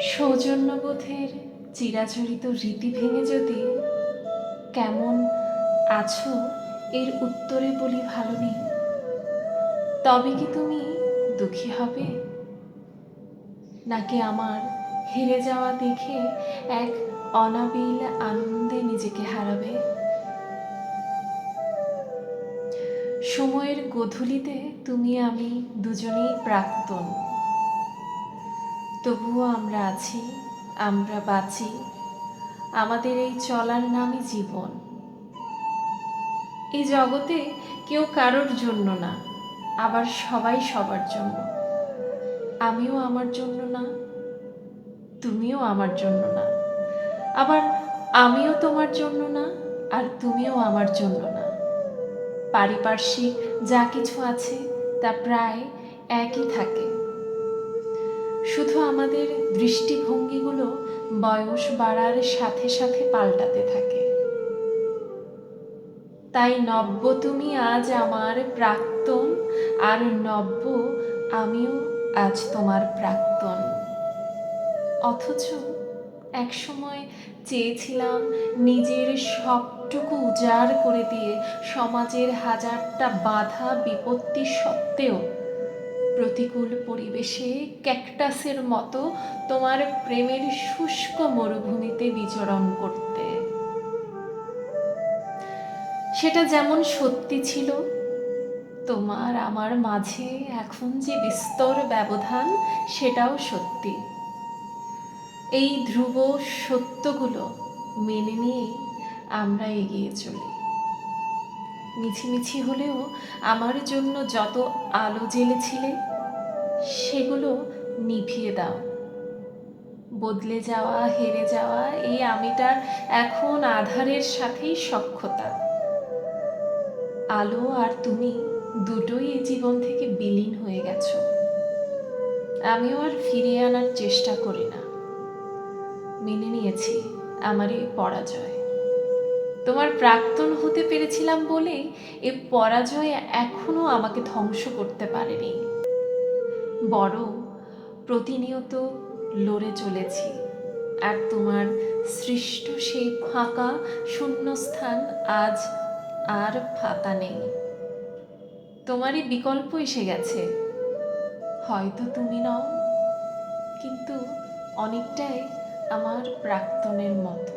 সৌজন্যবোধের চিরাচরিত রীতি ভেঙে যদি কেমন আছো এর উত্তরে বলি ভালো নেই, তবে কি তুমি দুঃখী হবে, নাকি আমার হেরে যাওয়া দেখে এক অনাবিল আনন্দে নিজেকে হারাবে? সময়ের গোধূলিতে তুমি আমি দুজনেই প্রাক্তন, তবুও আমরা আছি, আমরা বাঁচি, আমাদের এই চলার নামই জীবন। এই জগতে কেউ কারোর জন্য না, আবার সবাই সবার জন্য। আমিও আমার জন্য না, তুমিও আমার জন্য না, আবার আমিও তোমার জন্য না, আর তুমিও আমার জন্য না। পারিপার্শ্বিক যা কিছু আছে তা প্রায় একই থাকে, শুধু আমাদের দৃষ্টিভঙ্গিগুলো বয়স বাড়ার সাথে সাথে পাল্টাতে থাকে। তাই নব্য তুমি আজ আমার প্রাক্তন, আর নব্য আমিও আজ তোমার প্রাক্তন। অথচ একসময় চেয়েছিলাম নিজের সবটুকু উজাড় করে দিয়ে সমাজের হাজারটা বাধা বিপত্তি সত্ত্বেও প্রতিকূল পরিবেশে ক্যাকটাসের মতো তোমার প্রেমের শুষ্ক মরুভূমিতে বিচরণ করতে। সেটা যেমন সত্যি ছিল, তোমার আমার মাঝে এখন যে বিস্তর ব্যবধান সেটাও সত্যি। এই ধ্রুব সত্যগুলো মেনে নিয়েই আমরা এগিয়ে চলি। মিছিমিছি হলেও আমার জন্য যত আলো জ্বেলেছিলে সেগুলো নিভিয়ে দাও। বদলে যাওয়া, হেরে যাওয়া এই আমিটার এখন আধারের সাথেই সখ্যতা। আলো আর তুমি দুটোই এই জীবন থেকে বিলীন হয়ে গেছো। আমিও আর ফিরিয়ে আনার চেষ্টা করি না। মেনে নিয়েছি আমার এই পরাজয়। তোমার প্রাক্তন হতে পেরেছিলাম বলেই এ পরাজয় এখনো আমাকে ধ্বংস করতে পারেনি, বরং প্রতিনিয়ত লড়ে চলেছি। আর তোমার সৃষ্ট সেই ফাঁকা শূন্যস্থান আজ আর ফাঁকা নেই। তোমারই বিকল্প এসে গেছে। হয়তো তুমি নও, কিন্তু অনেকটাই আমার প্রাক্তনের মতো।